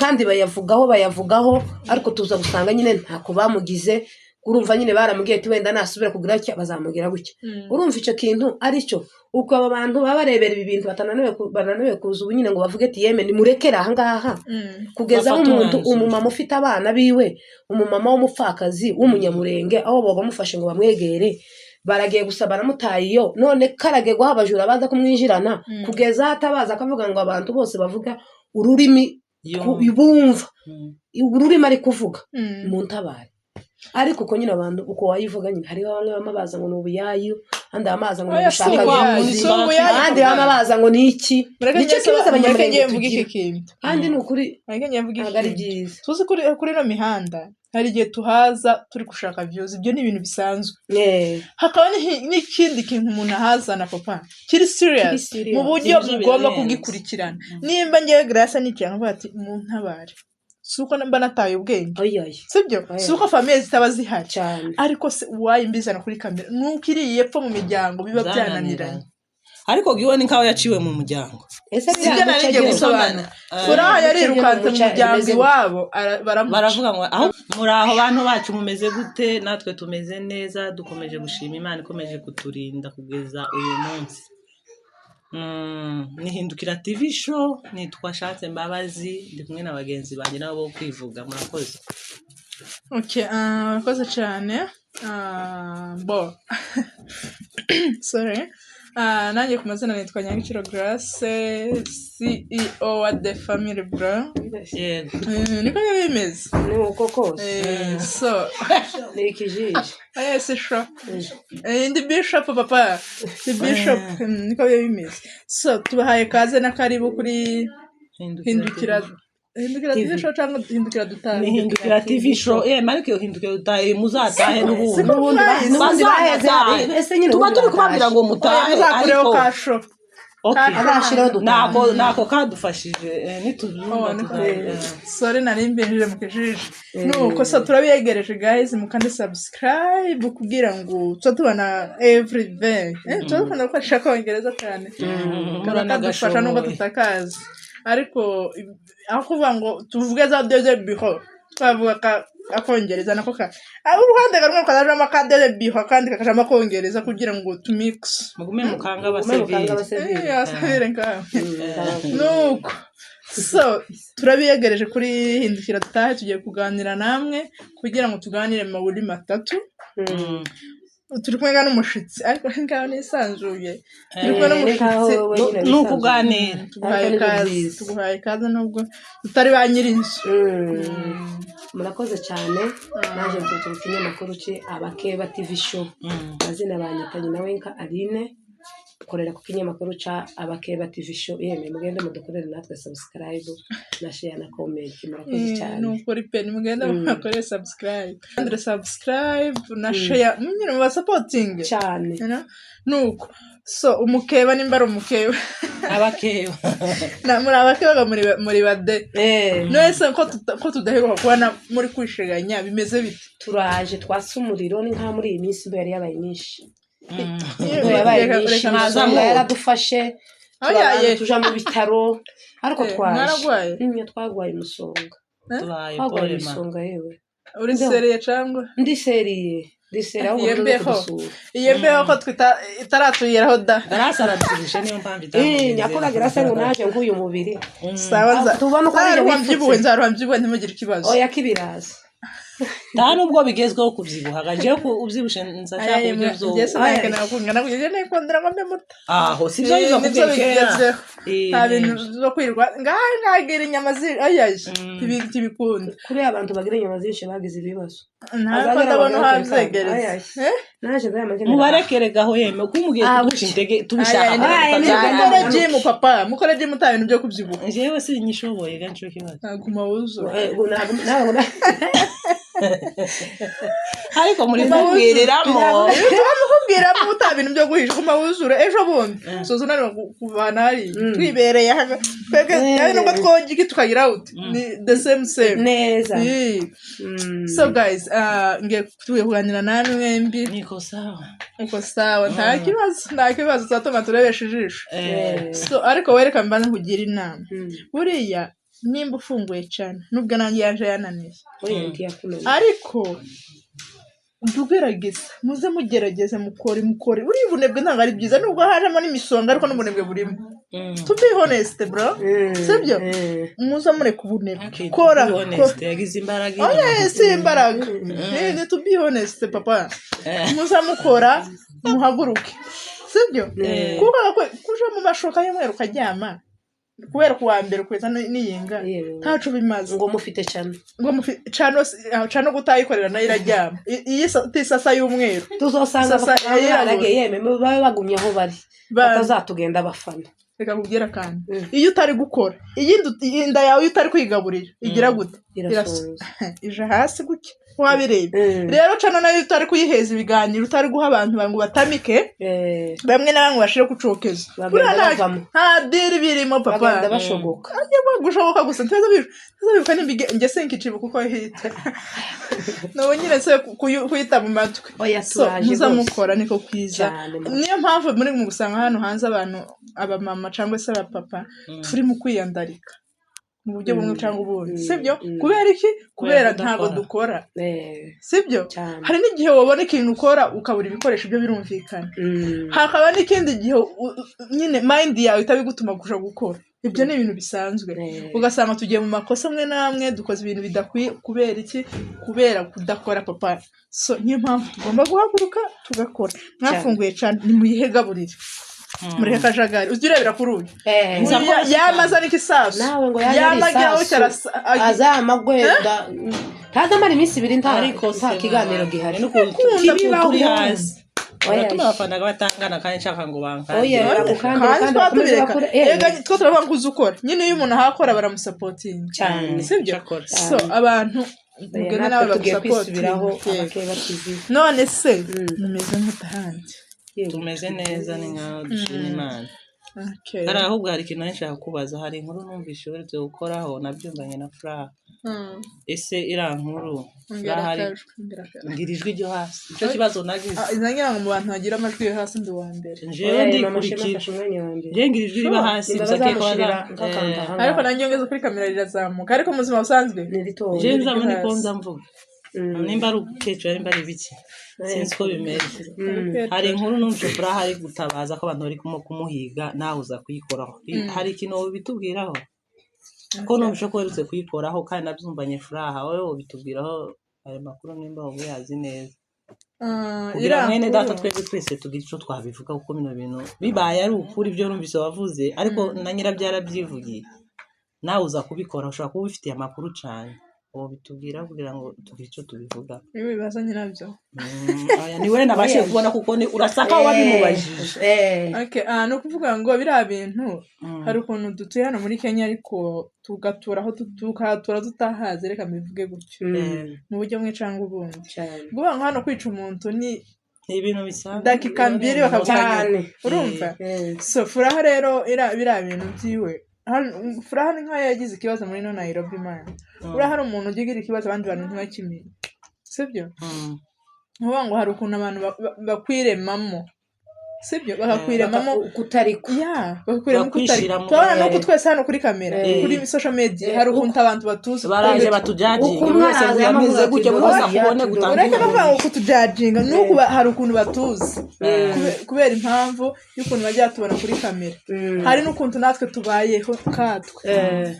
kandi bayavugaho ariko tuza gusanga nyine ntako bamugize urumva nyine baramubwiye ati wenda nasubira kugira cyo bazamugira gutya urumva icyo kintu ari cyo uko aba bantu babarebera ibi bintu bananiwe kuza ubu nyine ngo bavuge ati yeme ni murekera aha ngaha kugeza umuntu umumama ufite abana biwe umumama w'umupfakazi w'umunyamurenge aho bamufashe ngo bamwegere baragiye gusa baramutaye iyo none karage guha abajura baza kumwinjirana kugeza hatabaza akavuga ngo abantu bose bavuga ururimi bumva ururimi ari kuvuga mu ntabare ariko uko nyine abantu uko wayivuga nyine hari bamwe bamabaza ngo n'ubuyayu andi bamaza ngo n'ubushaka andi bamabaza ngo niki nicyo kibazo abanyamurenge tugira kandi n'ukuri agari byiza tuzi kuri no mihanda hari igihe tuhaza turi gushaka views ibyo ni ibintu bisanzwe hakaba n'ikindi kintu umuntu ahazana papa kiri serious mu buryo mugomba kugikurikirana nimba ngiye Grace n'ikintu ngo ati mu ntabare suko namba nataye ubwenge sibyo suko famille zitaba zihari ariko se wayimbizana kuri kamera nukiriye pfo mu miryango biba byananiranye ariko giwe ni nkaho yaciwe mu muryango sibyo narije gusobanura furaha yarirukanze mu muryango iwabo baravuga ngo aho muri aho bantu bacu mumeze gute natwe tumeze neza dukomeje gushima Imana ikomeje kuturinda kugeza uyu munsi Nihindukira TV show nitwashatse Mbabazi ndi kumwe na bagenzi banjye nabo kwivuga murakoze. Okay, murakoze cyane. Bo sorry. Nanjye ku mazina nitwa Nyagiciro Grace, CEO wa The Family Bro. Yego. Niko bimeze. Ni uko kose. So nikijije. Yes, sure. The bishop papa. The bishop niko bimeze. So tubahaye kaze na karibu kuri Hindukira TV show cyangwa Hindukira dutahe. Hindukira TV show marike Hindukira dutahe muzatahe n'ubundi. N'ubundi baheze ese nyine tuba turi kubabwira ngo mutahe ariko kasho. Okay, arashiraho dutahe. Nako kadufashije nitubyumva. Sorry narimbenje mu kijije. Nuko so turabiyegereje guys mukande subscribe kugira ngo tubana every day. Tubana ko ashaka kongereza cyane. Kanadufasha nubwo tutakaza. Ariko aho kuvuga ngo tuvuge za deuxième bureau twavuga ka akongereza nako ka uruhande rumwe kadaje amakadele biho kandi kakajama kongereza kugira ngo to mix mugume mukanga abasevire yasavire nka nuko so turabiyegereje kuri Hindukira dutahe tugiye kuganira namwe kugira ngo tuganire mu buri matatu turi kumwe n'umushitsi ariko ngaho nisanzuye turi kumwe n'umushitsi nukuganira tuguhaye kaze nubwo tutari banyirinzu murakoze cyane naje mvuze ikinyamakuru cye Abakeba TV show bazina banyitanye nawe nka Aline korera ku kinyamakuru ca Abakeba TV show yeme mugende mudukorere natwe subscribe na share na comment murakoze cyane nuko ripe mugende mukorere subscribe and subscribe na share nyine mu supporting cyane nuko so umukeba nimbara umukeba Abakeba na muri Abakeba muri bade nese ko tudaheruka kubana muri kwisheganya bimeze bite turaje twasumuriro ni nka muri iyi minsi mbere yabaye nyinshi yaradufashe tuja mu bitaro ariko twagwaye umusonga twagwaye umusonga yewe uri seriye cyangwa ndi seriye aho iyo mbeho ko twita itaratuyeraho da darasarabishe niyo mpamvu nyakora Grace ngo naje nguyu mubiri sawa tubona ko ari wambyibwe nzaruhambyibwe ntimugire kibazo oya kibiraza nta nubwo bigezweho kubyibuha gaje ko ubyibushe nzashaka kubyo Yesu nakana kungana kugeze neko ndrambe muta aho sibyo bizo kubyekeje nta bintu zo kwirwa ngagira inyama ayaje tibikunda kuri abantu bagira inyama zishe bagize ibibazo ntabwo ndabona hazegereza naje bayamaje mubarekere gaho yeme kumugiye kugusha intege tubishaka mukore gym papa mukore gym ta bintu byo kubyibuha jewe sinyishoboye gancho kibazo aguma wuzo ariko muri kubwiramo tubamubwiramo utabintu byo guhisha kuma wuzura ejo bundi sozo nari kuvana hari twibereye twege yawe nuko twogiki tukagira out ni the same neza so guys ngiye kuganira namwe mbi niko sawa nta kibazo zatuma turebesha ijisho so ariko wereka mbanza kugira inama buriya nimba ufunguye cyane nubwo nanjye yaje yananiye oya ntiyakunaniye ariko tugerageza muze mugerageze mukore uri bunebwe ntabwo ari byiza nubwo hajemo n'imisonga ariko n'ubunebwe burimo to be honest bro sibyo muze mureka ubunebwe kora yagize imbaraga si imbaraga ni to be honest papa muze mukora muhaguruke sibyo kuko kuja mu mashoka y'umweru ukaryama kubera kuwa mbere kweza niyinga ntacu bimaze ngo mufite cyane cano gutayikorera nayo iraryama iyi tisasa y'umweru tuzosanga barage yeme babe bagumye aho bari batazatugenda abafana reka kubwira kandi iyo utari gukora inda yawe utari kwigaburira igira gute ija hasi guke wabireba rero cano nayo utari kuyiheza ibiganiro utari guha abantu ngo batamike bamwe na bamwe bashire kucokeza nta diri birimo papa bagenda bashogoka gushoboka gusa ntazabibuka n'imbige nge senkicibu kuko hita nabo nyine se kuyita mu matwi muza mukora niko kwiza niyo mpamvu muri mu gusanga hano hanze abantu abamama cyangwa se abapapa turi mu kwiyandarika mu buryo bumwe cyangwa ubundi sibyo kubera iki kubera ntago dukora sibyo hari n'igihe wabona ikintu ukora ukabura ibikoresho byo birumvikana hakaba n'ikindi gihe nyine mind yawe itabigutuma kuja gukora ibyo ni ibintu bisanzwe ugasanga tugiye mu makosa amwe namwe dukoze ibintu bidakwiye kubera iki kubera kudakora papa so niyo mpamvu tugomba guhaguruka tugakora mwafunguye cyane ni muyihegaburire muri kajagari uzirebera kuri uyu yamaza n'ikisasu nawe ngo yamagiraho azamagwenda ntazamara iminsi 2 ariko nta kiganiro gihari kibibaho turi hasi baratuma abafana batangana kandi nshaka ngo bankane kandi two turavuga ngo uzukora nyine iyo umuntu ahakora baramusapotinga cyane sibyo so abantu mugena nawe bagusapotinga none se mumeze mutahanje tumeze neza ni nkaho dushima Imana hari ahubwo hari ikintu nshaka kubaza hari inkuru numvise uretse gukoraho nabyumvanye na Furaha ese irankuru hari ngirijwe ryo hasi icyo kibazo nagize izangira ngo mu bantu bagira amajwi yo hasi ndi wa mbere jewe ndi kurikira je ngirijwe riba hasi bisake ko ariko nanjye ngeze kuri kamera rirazamuka ariko muzima busanzwe je nzamuni ko nzamvuga nimba ari ukecuru nimba ari biki sinzi ko bimeze hari inkuru numvise Furaha hari gutabaza ko abantu bari kumuhiga nawe uza kuyikoraho hari ikintu bitubwiraho ko numvise ko werutse kuyikoraho kandi nabyumvanye Furaha wowe bitubwiraho ayo makuru nimba wowe yazi neza kugira mwene data twebwe twese tugira icyo twabivuga kuko bino bintu bibaye ari ukuri ibyo numvise wavuze ariko na nyirabyara byivugiye nawe uza kubikora ushobora kuba ubifitiye amakuru cyane ubu bitubwira kugira ngo tugire icyo tubivuga ibi bazanye nabyo ni we nabashe kubona kuko ni urasaka wabimubajije no kuvuga ngo biriya bintu hari ukuntu dutuye hano muri Kenya ariko tugaturaho tukatura tutahaze reka mbivuge gutyo mu buryo bumwe cyangwa ubundi kuvuga ngo hano kwica umuntu ni ibintu bisanzwe dakika 2 bakabukanya urumva so Furaha rero biriya bintu byiwe Furaha ni nkaho yagize ikibazo muri no Nairobi man ura hari umuntu ugigira ikibazo abandi bantu ntibakimenye sibyo nkuvuga ngo hari ukuntu abantu bakwiremamo sibyo bakakwiremamo kutari bakakwiremamo kutari tubona nuko twese hano kuri kamera kuri social media hari ukuntu abantu batuzi baraje batujajinga mwese yamize gutyo bose akubone gutanga ureka bavuga ngo kutujajinga nuko hari ukuntu batuzi kubera impamvu y'ukuntu bajya tubona kuri kamera hari n'ukuntu natwe tubayeho katwe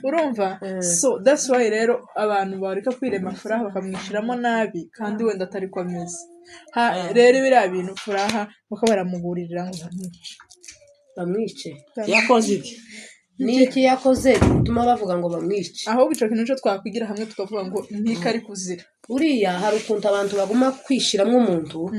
urumva so that's why rero abantu bareka kwirema Furaha bakamwishiramo nabi kandi wenda atari ko ameze rero biriya bintu Furaha bako baramuguririra ngo bamwice yakoze iki niki yakoze gutuma bavuga ngo bamwice aho bico kintu cyo twakwigira hamwe tukavuga ngo ntikari kuzira uriya hari ukuntu abantu baguma kwishiramo umuntu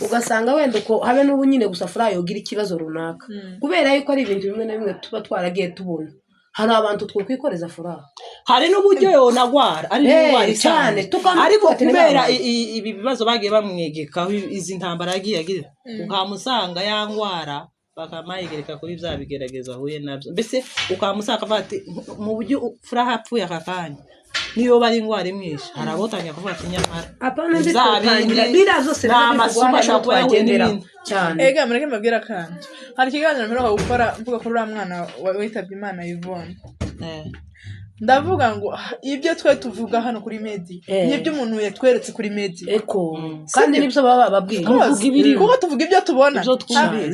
ugasanga wenda ko habe n'ubu nyine gusa Furaha yogira ikibazo runaka kubera yuko ari ibintu bimwe na bimwe tuba twaragiye tubona hari abantu twokwikoreza Furaha hari n'uburyo yonagwara ari n'ubwari cyane ariko kubera ibi bibazo bagiye bamwegekaho izi ntambara yagiye agira ukamusanga yangwara bakamayigereka kuri bya bigerageza ahuye nabyo mbese ukamusaka bati mu buryo Furaha apfuye akakanya niyo bari ingwara imwisha harabotanya kuvuga ati nyamara apana nzitangira bira zose n'amasuma ashobora kugendera cyane ega mureke mbabwira kandi hari ikiganiro mperuka gukora mvuga ko uriya mwana witabye Imana Yvonne ndavuga ngo ibyo twe tuvuga hano kuri media nibyo umuntu yatweretse kuri media eko kandi nibyo baba bababwiye kuko tuvuga ibyo tubona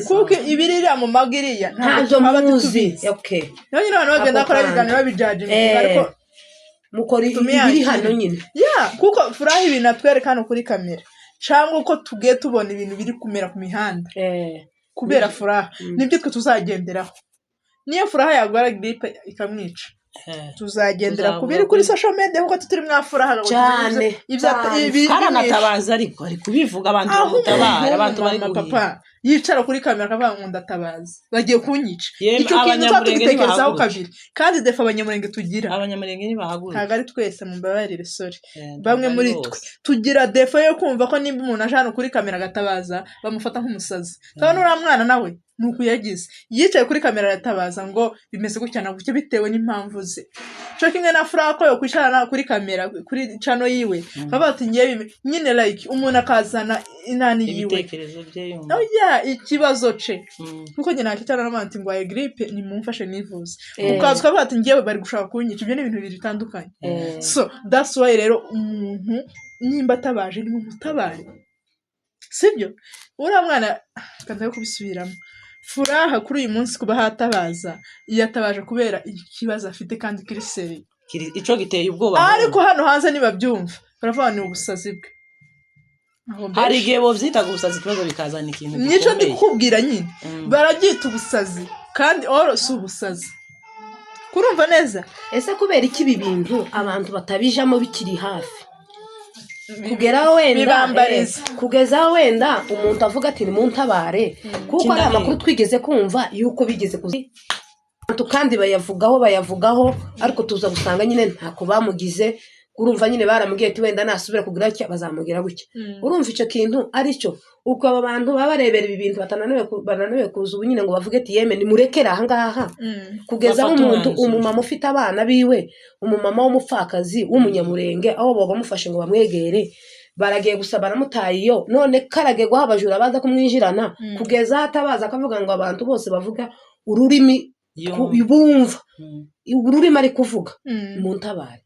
kuko ibirira mu magiriya ntabyo muzi okay none abantu bagenda bakora ibiganiro babijaje ariko mukora ibiri hano nyine kuko furaha ibintu atwereka hano kuri kamera cyangwa uko tugiye tubona ibintu biri kumera ku mihanda kubera furaha nibyo twe tuzagenderaho niyo furaha yagwara gripe ikamwica tuzagendera kubiri kuri social media kuko tuturi mwafuraha cyane karanatabaza ariko ari kubivuga abantu bamutabara abantu bari papa yicara kuri kamera akavuga ngo ndatabaza bagiye kunyica icyo kintu twatutekerezaho kabiri kandi defa abanyamurenge tugira abanyamurenge ntibahagura ntabwo ari twese mu mbabarire sorry bamwe muri twe tugira defa yo kumva ko nimba umuntu aje hano kuri kamera agatabaza bamufata nk'umusazi kandi uriya mwana nawe nuko yagize yicaye kuri kamera aratabaza ngo bimeze gutya na gutya bitewe n'impamvu ze cyo kimwe na Frako yo kwicarana kuri kamera kuri channel yiwe baba bati ngiye nyine like umuntu akazana inani yiwe ibitekerezo bye yumva ikibazo ce kuko njye nakicara n'abantu ngo aye gripe ni mumfashe nivuze ukaza kavuga ati ngiye bari gushaka kunyica ibyo ni ibintu biri bitandukanye so that's why rero umuntu nimba tabaje ni mutabare sibyo uriya mwana kandaye kubisubiramo furaha kuri uyu munsi kuba hatabaza yatabaje kubera ikibazo afite kandi kiri seri ico giteye ubwoba ariko hano hanze nibabyumva baravuga ni ubusazi bwe hari igihe bo vyita gusaza ikibazo bikazana ikintu gikomeye nico ndikubwira nyine baragita ubusazi kandi oro si ubusazi kurumva neza ese kubera iki ibi bintu abantu batabijamo bikiri hafi kugeza wenda umuntu avuga ati ni muntabare kuko ari amakuru twigeze kumva yuko bigeze kandi bayavugaho ariko tuza gusanga nyine ntako bamugize urumva nyine baramubwiye ati wenda nasubira kugira cyo bazamugira gutya urumva icyo kintu ari cyo uko aba bantu baba barebera ibi bintu bananiwe kuza ubu nyine ngo bavuge ati yeme ni murekera aha ngaha kugeza umuntu umumama ufite abana biwe umumama w'umupfakazi w'umunyamurenge aho bamufashe ngo bamwegere baragiye gusa baramutaye iyo none karagiye guha abajura baza kumwinjirana kugeza hatabaza akavuga ngo abantu bose bavuga ururimi bumva ururimi ari kuvuga muntabare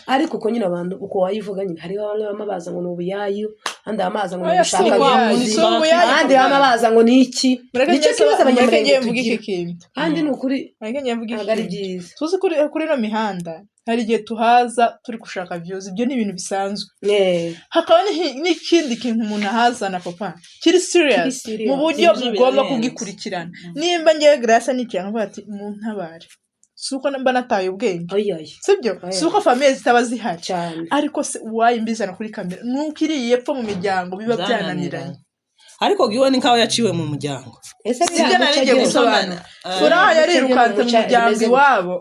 ariko uko nyine abantu uko wayivuga nyine hari bamwe bamabaza ngo n'ubuyayu andi amaza ngo n'ubushaka andi bamabaza ngo niki nicyo kibazo abanyamurenge tugira kandi n'ukuri agari byiza tuzi kuri no mihanda hari igihe tuhaza turi gushaka views ibyo ni ibintu bisanzwe hakaba n'ikindi kintu umuntu ahazana papa kiri serious mu buryo bugomba kugikurikirana nimba ngiye Grace n'ikintu avuga ati muntabare suko namba nataye ubwenge sibyo suko famille zitaba zihari ariko se wayimbizana kuri kamera nukiriye pfo mu miryango biba byananiranye ariko giwe ni nkaho yaciwe mu muryango ese sibyo naringiye gusobanura furaha yarirukanze mu muryango iwabo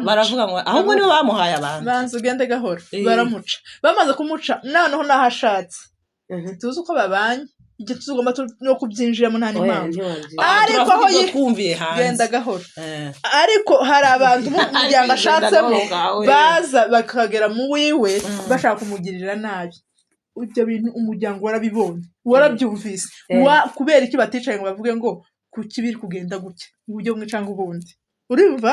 baravuga ngo ahubwo nibo bamuhaye abantu banze ugende gahoro baramuca bamaze kumuca noneho nahashatse tuzi uko babanye igihe tuzugomba no kubyinjiramo nta n'impamvu ariko aho yikumviye hanze genda gahoro ariko hari abantu mu muryango ashatsemo baza bakagera mu wiwe bashaka kumugirira nabi ibyo bintu umuryango warabibonye warabyumvise kubera iki baticaye ngo bavuge ngo kukibiri kugenda gutya uburyo bumwe cyangwa ubundi urumva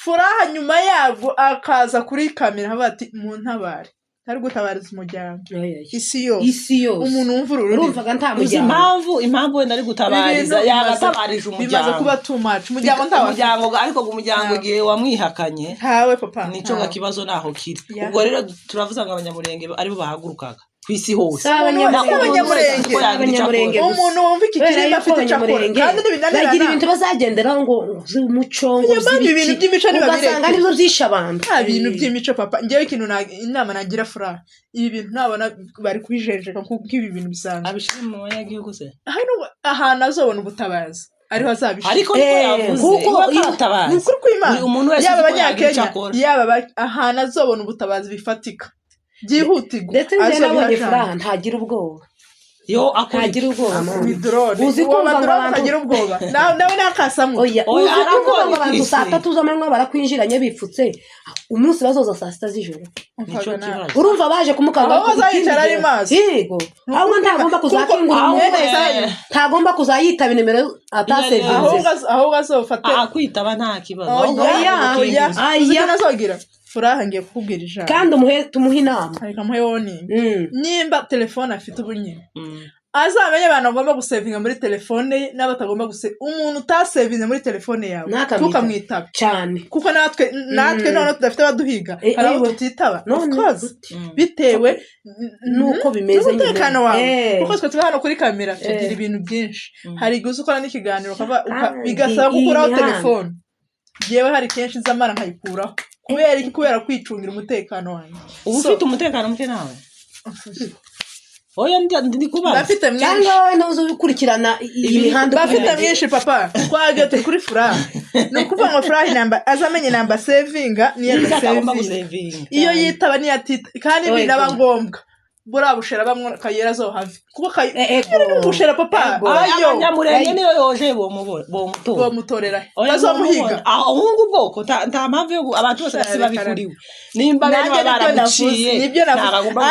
furaha nyuma yabwo akaza kuri kamera avuga ati muntabare ari gutabariza umuryango isi yose umuntu wumva urumvaga nta muryango impamvu wenda ari gutabariza yagatabarije umuryango bimaze kuba too much umuryango ariko umuryango gihe wamwihakanye hawe papa nico gakibazo naho kiri ubwo rero turavuza ngo abanyamurenge aribo bahaguruka kwisi hose abanyamurenge umuntu wumva iki kirimo afite cyakora kandi n'ibinanirana bagira ibintu bazagenderaho ngo umuco ngo ibintu by'imico ugasanga arizo zisha abantu ibintu by'imico papa ngewe ikintu inama nagira furaha ibi bintu nabona bari kubijenjeka kuko ibi bintu bisanzwe abishira mu banyagihugu se ahantu azobona ubutabazi ariho azabishira ariko niko yavuze kuko ni ukuri kw'Imana umuntu wese yaba abanyakenya yaba ahantu azobona ubutabazi bifatika byihutirwa ndetse njye nabonye furaha ntagira ubwoba yo ntagira ubwoba ni drone uzi kumva ngo abantu batagira ubwoba nawe nakasamu oya uzi kumva ngo abantu saa 3 z'amanywa barakwinjiranye bipfutse umunsi bazoza saa 6 z'ijoro urumva baje kumukanga aho bazayicara ari mazi yego ahubwo ntagomba kuzakingura ntagomba kuzayitaba nimero atasevinze ahubwo azofata kwitaba nta kibazo oya nazogira furaha ngiye kukubwira ijambo kandi tumuhe inama ariko muhe woni nimba telefone afite ubunyine azamenye abantu bagomba gusevinga muri telefone ye n'abatagomba umuntu utasevinze muri telefone yawe tukamwitaba cyane kuko natwe none tudafite abaduhiga hari abo tutitaba bitewe nuko bimeze n'umutekano wawe kuko twe tuba hano kuri kamera tugira ibintu byinshi hari igihe ukora n'ikiganiro bigasaba gukuraho telefone yewe hari kenshi z'amara nkayikuraho kubera kwicungira umutekano wanjye ubu ufite umutekano muke nawe oya ndi kubaza bafite myinshi cyangwa wowe ntuzi ukurikirana iyi mihanda bafite myinshi papa twagiye turi kuri furaha ni ukuvuga ngo furaha inamba azamenye namba sevinga niyo sevinga iyo yitaba niyo atita kandi binaba ngombwa bura bushera bamwe kayera zo have kuko bushera papa ayo abanyamurenge niyo yoje bo mutorera bazomuhiga ahungu bwoko nta mpamvu yo abantu bose basiba bikuriwe nimba bene baraguciye nibyo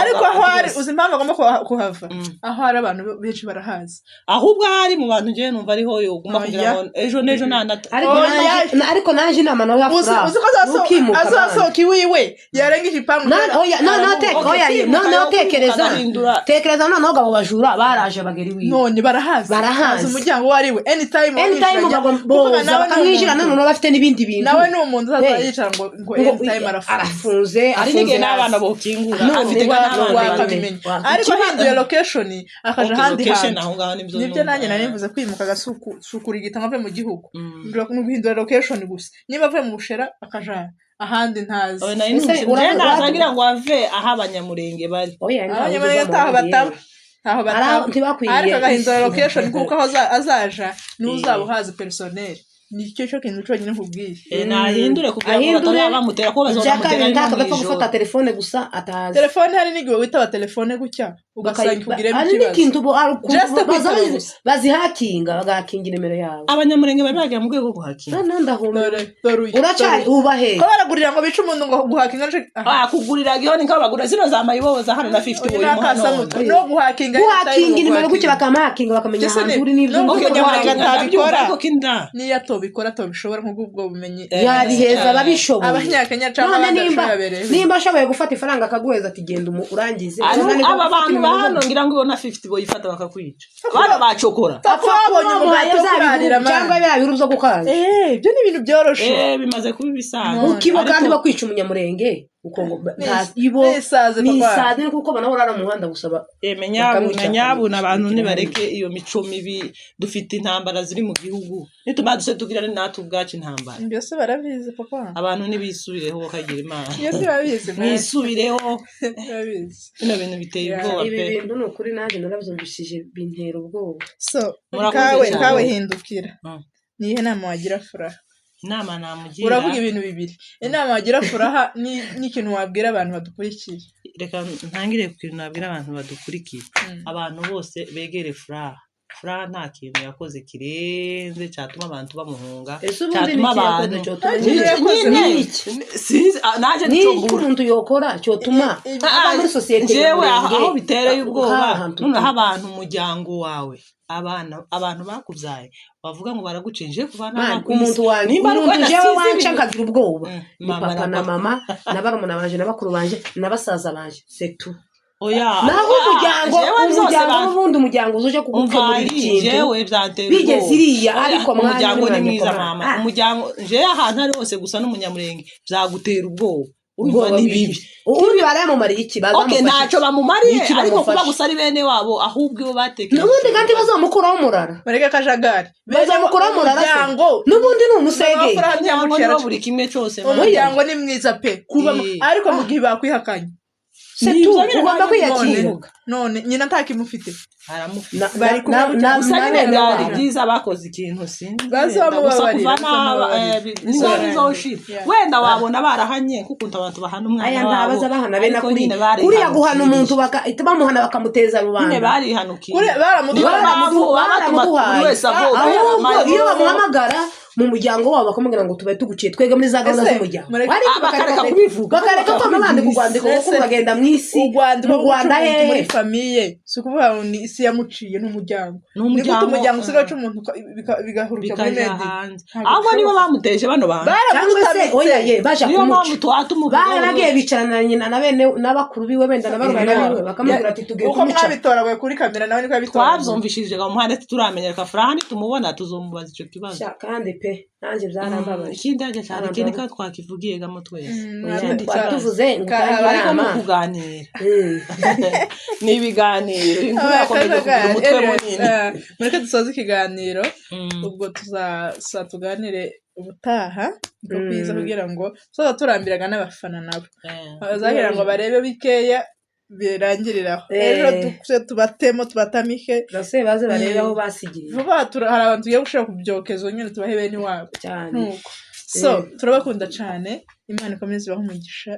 ariko aho ari uzi impamvu agomba kuhava aho hari abantu benshi barahazi ahubwo hari mu bantu ngiye numva ariho yo guma kugira ngo ejo nejo ariko naje inama nawe yafura uzi ko azasohoka iwiwe yarenga igipangu tekereza noneho gabo bajura baraje bagera iwiwe none barahazi umuryango wari we anytime boza bakamwijira noneho bafite n'ibindi bintu nawe ni umuntu uzayicara ngo anytime arafunze ari nige n'abana bokingura afite n'abana ariko hinduye location akaje handi hantu nibyo nanjye nari mvuze kwimuka gasukura igitanga ave mu gihugu no guhindura location gusa niba avuye mu bushera akaja ahandi ntazi uragira ngo ave aho abanyamurenge bari abanyamurenge taho bataba ariko agahindura location kuko aho azaja n'uzabuhazi personnel nicyo cyo kintu cyonyine nkubwiye nahindure kugira ngo batabamutera ko bazamutera ndakagapfa gufata telefone gusa atazi telefone hari n'igihe witaba telefone gutya ugasanga kugiremo ikibazo bazihakinga bagahakinga nimero yawe abanyamurenge bari bagiye mu rwego rwo guhakinga uracari ubahe ko baragurira ngo bice umuntu ngo guhakinga kugurira gihoni nk'abo bagura zino za mayiboza hano na 50 boy no guhakinga nimero gutya bakamahakinga bakamenya ahantu uri n'ibyo niyo bikora tobishobora nk'ubwo bumenyi yariheza babishoboye abanyakenya cyangwa nimba ashoboye gufata ifaranga akaguheza ati genda urangize aba bantu bahano ngira ngo na 50 boy ifata bakakwica bana bacokora twabonye umugato cyangwa bya biru byo gukaza byo ni ibintu byoroshe bimaze kuba ibisanzwe ukibo kandi bakwica umunyamurenge uko ibo nisaze kuko bana urara mu muhanda gusaba menyabuna abantu nibareke iyo mico mibi dufite intambara ziri mu gihugu nitumaduse tugira natwe ubwacu intambara byose barabizi papa abantu nibisubireho kagira imana byose barabizi mwisubireho barabizi bino bintu biteye ubwoba pe ibi bintu nukuri naje narabyumvishije bintera ubwoba so kawe hindukira nihe nama wagira furaha inama namugira uravuga ibintu bibiri inama wagira furaha n'ikintu wabwira abantu badukurikiye reka ntangire ku kintu nabwira abantu badukurikiye abantu bose begere furaha nta kintu yakoze kirenze cyatuma abantu bamuhunga cyatuma abantu naje umuntu yokora cyotuma muri societe jewe aho bitereye ubwoba noneho abantu umuryango wawe abantu bakubyaye bavuga ngo baragucenje kuvana umuntu wanjye umuntu jewe wanca nkagira ubwoba ni papa na mama na barumuna banje na bakuru banje na basaza banje c'est tout naho umuryango uzuje kugukemurira ikintu bigeze iriya ariko umuryango ni mwiza mama umuryango jewe ahantu ari hose gusa n'umunyamurenge byagutera ubwoba urumva ni bibi ubundi barayamumariye ikibazo ntacyo bamumariye ariko kuba gusa ari bene wabo ahubwo ibo batekereje n'ubundi kandi bazamukuraho umurara bareke akajagari bazamukuraho umurara n'ubundi ni umusege umuryango buri kimwe cyose umuryango ni mwiza pe kuba ariko mu gihe bakwihakanye setu ugomba kwiyakira none nyina ntakimufite aramufite bari byari byiza bakoze ikintu sinzi wenda wabona barahanye kuko abantu bahana umwana aya ntabaza bahana bena kuriya guhana umuntu bakahita bamuhana bakamuteza rubanda barihanukiye baramuduhaye ahubwo iyo bamuhamagara mu muryango wabo bakamubwira ngo tubaye tuguciye twega muri za gahunda z'umuryango bakareka kubivuga bakareka ko abandi kugwandika kuko bagenda mu isi mu Rwanda muri famiye si ukuvuga ngo ni isi yamuciye n'umuryango ni gute umuryango usigaye uca umuntu bigahurukira muri medi ahubwo nibo bamuteje bano bantu baragiye bicarana na nyina na bene n'abakuru biwe benda n'abarumuna biwe bakamubwira ati tugiye kumica uko mwabitoraguye kuri kamera nawe niko yabitora twabyumvishije ngo muhane tuturamenyera kafurahani tumubona tuzomubaza icyo kibazo kandi pe nanjye byarambabaje ikindi ajya cyane ikindi ka twakivugiye gamo twese tuvuze bariko mu kuganira ni ibiganiro inkuru yakomeje kugira umutwe munini mureke dusoze ikiganiro ubwo tuganire ubutaha bwo kwiza kugira ngo tuza turambiraga n'abafana nabo bazagira ngo barebe bikeya birangiriraho ejo tubatemo tubatamike base baze barebe aho basigiye vuba hari abantu tugiye gushaka kubyokezo nyine tubahe bene wabo cyane so turabakunda cyane Imana ikomeze ibahe umugisha.